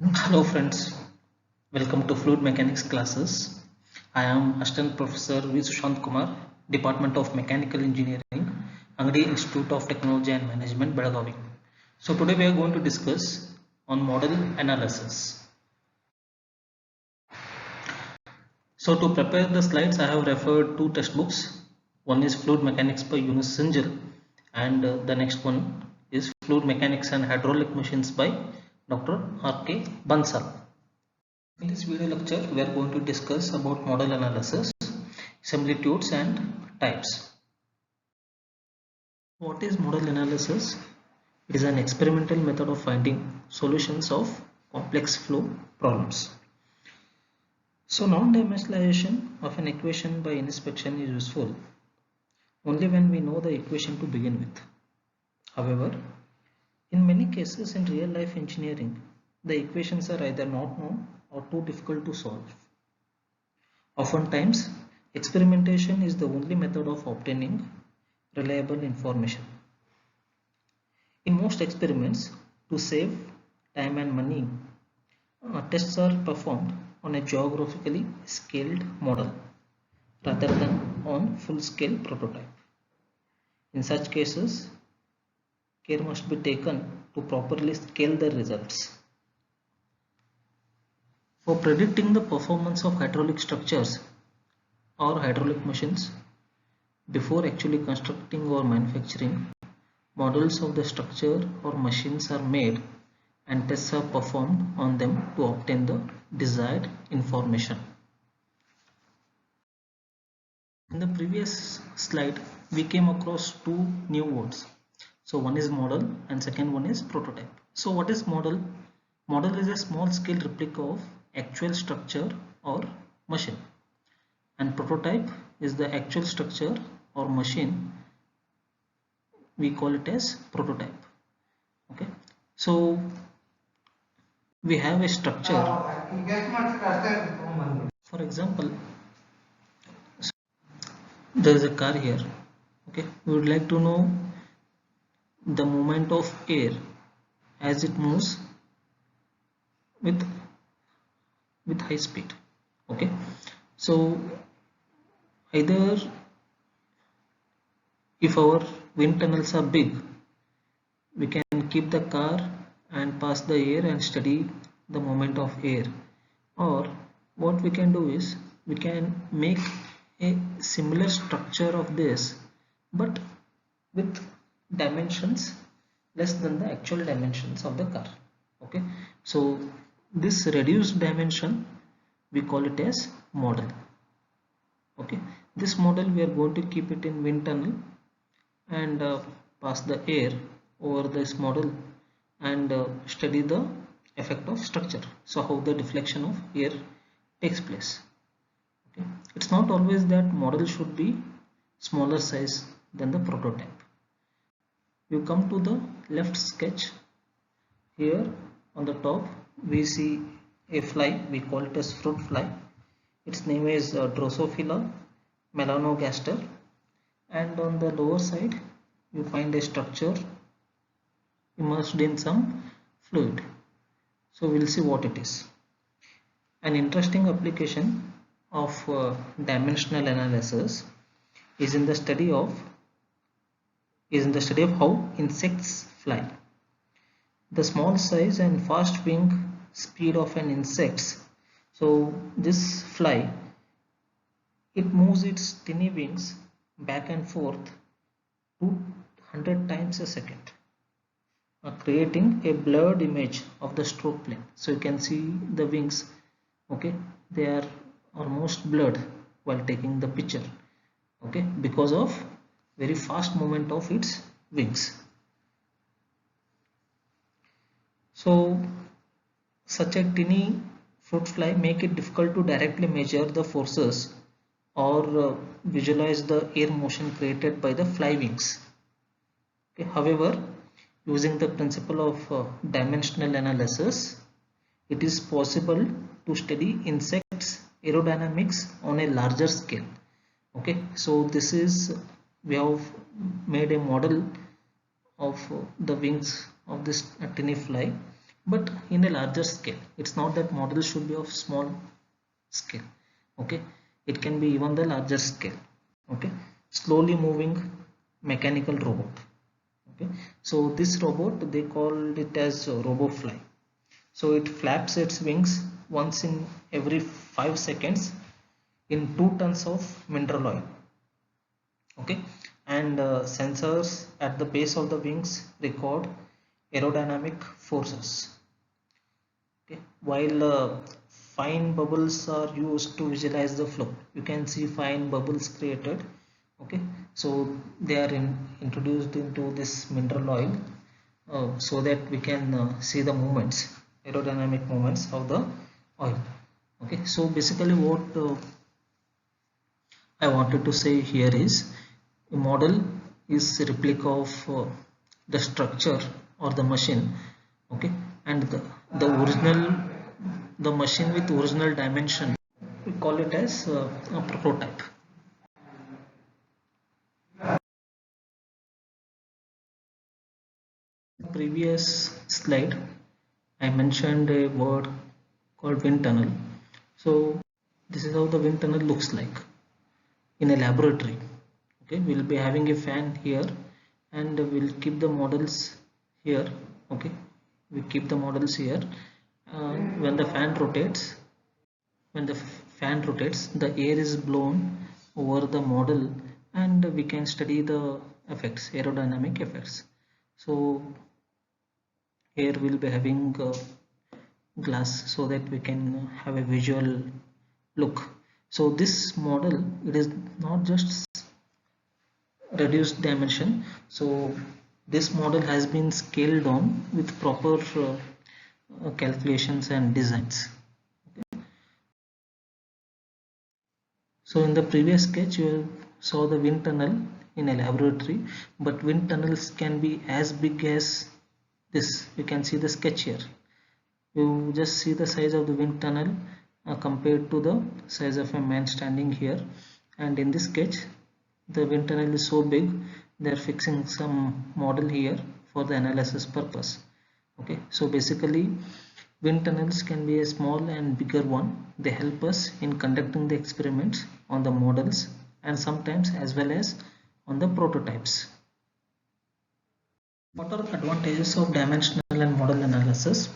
Hello friends, welcome to Fluid Mechanics classes. I am Assistant Professor V. Sushant Kumar, Department of Mechanical Engineering, Angadi Institute of Technology and Management, Belagavi. So today we are going to discuss on model analysis. So to prepare the slides, I have referred two textbooks. One is Fluid Mechanics by Yunus Sinjal and the next one is Fluid Mechanics and Hydraulic Machines by Dr. R.K. Bansal. In this video lecture, we are going to discuss about model analysis, similitudes and types. What is model analysis? It is an experimental method of finding solutions of complex flow problems. So non-dimensionalization of an equation by inspection is useful only when we know the equation to begin with. However, in many cases in real life engineering, the equations are either not known or too difficult to solve. Oftentimes, experimentation is the only method of obtaining reliable information. In most experiments, to save time and money, tests are performed on a geographically scaled model rather than on full-scale prototype. In such cases, care must be taken to properly scale the results. For predicting the performance of hydraulic structures or hydraulic machines, before actually constructing or manufacturing, models of the structure or machines are made and tests are performed on them to obtain the desired information. In the previous slide, we came across two new words. So one is model and second one is prototype. So what is model? Model is a small scale replica of actual structure or machine, and prototype is the actual structure or machine. We call it as prototype. Okay, so we have a structure. For example, there is a car here. Okay, we would like to know the movement of air as it moves with high speed. Okay, so either if our wind tunnels are big, we can keep the car and pass the air and study the movement of air, or what we can do is we can make a similar structure of this but with dimensions less than the actual dimensions of the car. Okay, so this reduced dimension we call it as model. Okay, this model we are going to keep it in wind tunnel and pass the air over this model and study the effect of structure, so how the deflection of air takes place. Okay, it's not always that model should be smaller size than the prototype. You come to the left sketch. Here on the top we see a fly, we call it as fruit fly. Its name is Drosophila melanogaster, and on the lower side you find a structure immersed in some fluid. So we'll see what it is. An interesting application of dimensional analysis is in the study of how insects fly. The small size and fast wing speed of an insect. So this fly, it moves its tiny wings back and forth 200 times a second, creating a blurred image of the stroke plane. So you can see the wings. Okay, they are almost blurred while taking the picture. Okay, because of very fast movement of its wings. So such a tiny fruit fly make it difficult to directly measure the forces or visualize the air motion created by the fly wings. Okay, however, using the principle of dimensional analysis, it is possible to study insects aerodynamics on a larger scale. Okay, so this is, we have made a model of the wings of this tiny fly, but in a larger scale. It's not that model should be of small scale. Okay, it can be even the larger scale. Okay, slowly moving mechanical robot. Okay, so this robot, they called it as RoboFly. So it flaps its wings once in every 5 seconds in 2 tons of mineral oil. Okay, and sensors at the base of the wings record aerodynamic forces. Okay, while fine bubbles are used to visualize the flow, you can see fine bubbles created. Okay, so they are introduced into this mineral oil, so that we can see the movements, aerodynamic movements of the oil. Okay, so basically what I wanted to say here is a model is a replica of the structure or the machine. Okay, and the original, the machine with original dimension, we call it as a prototype. Previous slide I mentioned a word called wind tunnel. So this is how the wind tunnel looks like in a laboratory. Okay, we'll be having a fan here and we'll keep the models here. Okay, we keep the models here. When the fan rotates, when the fan rotates, the air is blown over the model and we can study the effects, aerodynamic effects. So here we'll be having glass so that we can have a visual look. So this model, it is not just reduced dimension. So this model has been scaled down with proper calculations and designs. So in the previous sketch you saw the wind tunnel in a laboratory, but wind tunnels can be as big as this. You can see the sketch here. You just see the size of the wind tunnel compared to the size of a man standing here. And in this sketch the wind tunnel is so big, they are fixing some model here for the analysis purpose. Okay, so basically wind tunnels can be a small and bigger one. They help us in conducting the experiments on the models and sometimes as well as on the prototypes. What are the advantages of dimensional and model analysis?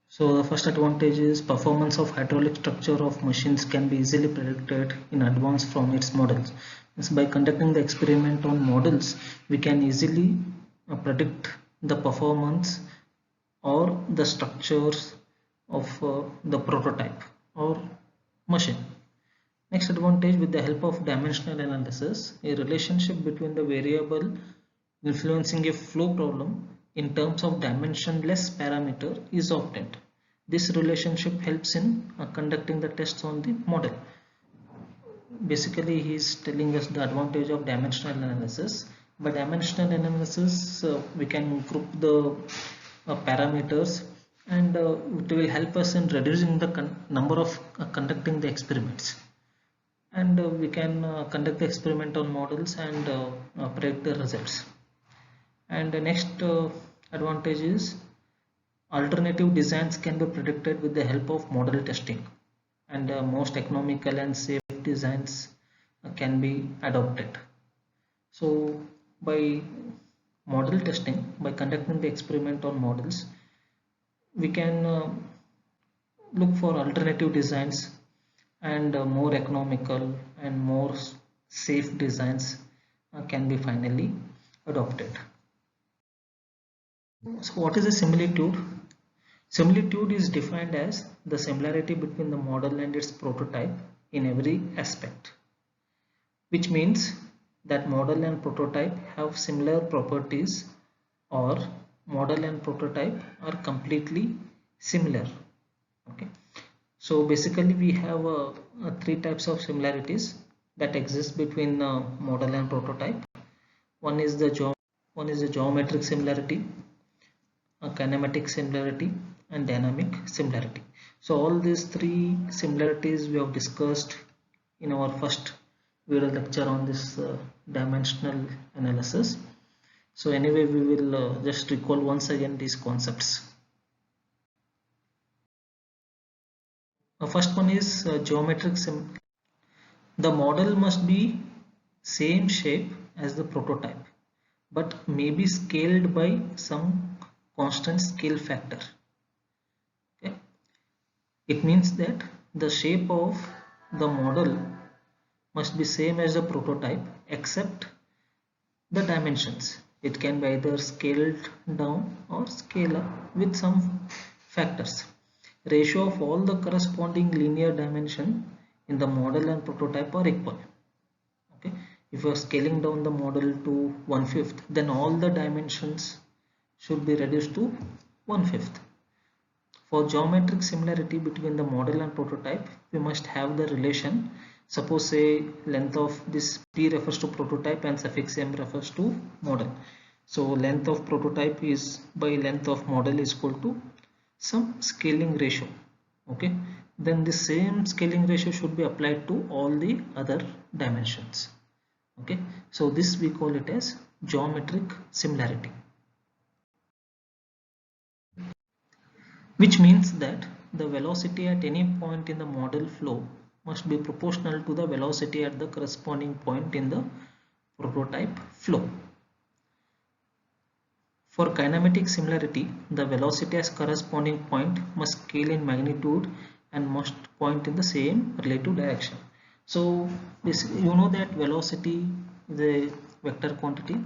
So the first advantage is performance of hydraulic structure of machines can be easily predicted in advance from its models. So by conducting the experiment on models, we can easily predict the performance or the structures of the prototype or machine. Next advantage, with the help of dimensional analysis, a relationship between the variable influencing a flow problem in terms of dimensionless parameter is obtained. This relationship helps in conducting the tests on the model. Basically, he is telling us the advantage of dimensional analysis. By dimensional analysis, we can group the parameters and it will help us in reducing the number of conducting the experiments. And we can conduct the experiment on models and predict the results. And the next advantage is alternative designs can be predicted with the help of model testing, and most economical and safe designs can be adopted. So by model testing, by conducting the experiment on models, we can look for alternative designs and more economical and more safe designs can be finally adopted. So what is a similitude? Similitude is defined as the similarity between the model and its prototype in every aspect, which means that model and prototype have similar properties, or model and prototype are completely similar. Okay, so basically we have three types of similarities that exist between model and prototype. One is the geometric similarity, a kinematic similarity, and dynamic similarity. So all these three similarities we have discussed in our first video lecture on this dimensional analysis. So anyway, we will just recall once again these concepts. First one is geometric sim. The model must be same shape as the prototype, but may be scaled by some constant scale factor. Okay? It means that the shape of the model must be same as the prototype except the dimensions. It can be either scaled down or scale up with some factors. Ratio of all the corresponding linear dimension in the model and prototype are equal. Okay, if you are scaling down the model to 1/5, then all the dimensions should be reduced to 1/5. For geometric similarity between the model and prototype, we must have the relation. Suppose say length of this P refers to prototype and suffix M refers to model. So length of prototype is by length of model is equal to some scaling ratio. Okay, then the same scaling ratio should be applied to all the other dimensions. Okay, so this we call it as geometric similarity, which means that the velocity at any point in the model flow must be proportional to the velocity at the corresponding point in the prototype flow. For kinematic similarity, the velocity as corresponding point must scale in magnitude and must point in the same relative direction. So this, you know that velocity is a vector quantity.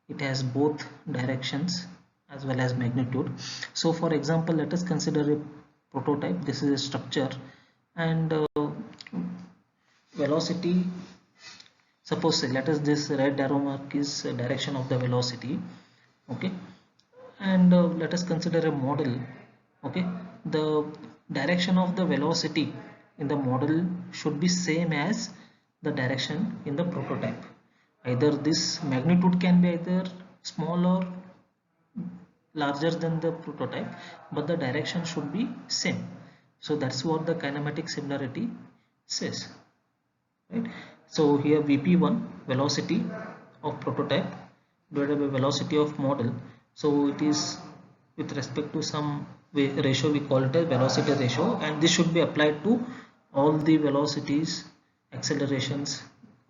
It has both directions as well as magnitude. So for example, let us consider a prototype. This is a structure, and velocity, suppose let us this red arrow mark is direction of the velocity. Okay, and let us consider a model. Okay, the direction of the velocity in the model should be same as the direction in the prototype. Either this magnitude can be either small or larger than the prototype, but the direction should be same. So that's what the kinematic similarity says, right? So here VP1 velocity of prototype divided by velocity of model, so it is with respect to some ratio, we call it a velocity ratio, and this should be applied to all the velocities, accelerations,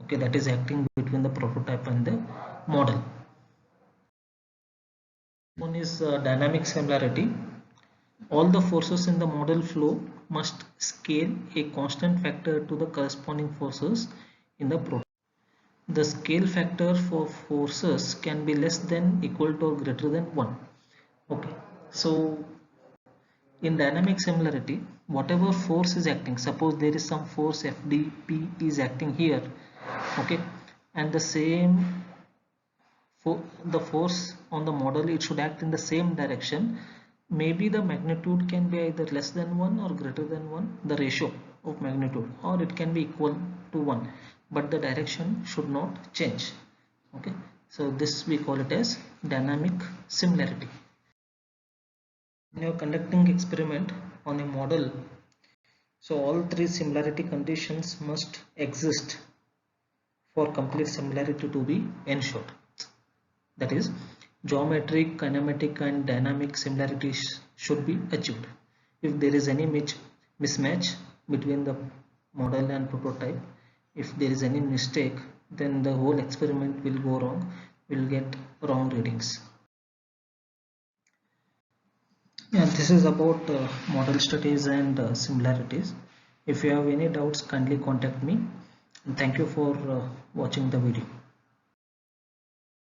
okay, that is acting between the prototype and the model. One is dynamic similarity. All the forces in the model flow must scale a constant factor to the corresponding forces in the prototype. The scale factor for forces can be less than, equal to, or greater than 1. Okay, so in dynamic similarity, whatever force is acting, suppose there is some force FDP is acting here, okay, and the same for the force on the model, it should act in the same direction. Maybe the magnitude can be either less than 1 or greater than 1, the ratio of magnitude, or it can be equal to 1, but the direction should not change. Okay, so this we call it as dynamic similarity. When you are conducting experiment on a model, so all three similarity conditions must exist for complete similarity to be ensured. That is, geometric, kinematic and dynamic similarities should be achieved. If there is any mismatch between the model and prototype, if there is any mistake, then the whole experiment will go wrong, will get wrong readings. Yeah, this is about model studies and similarities. If you have any doubts, kindly contact me. And thank you for watching the video.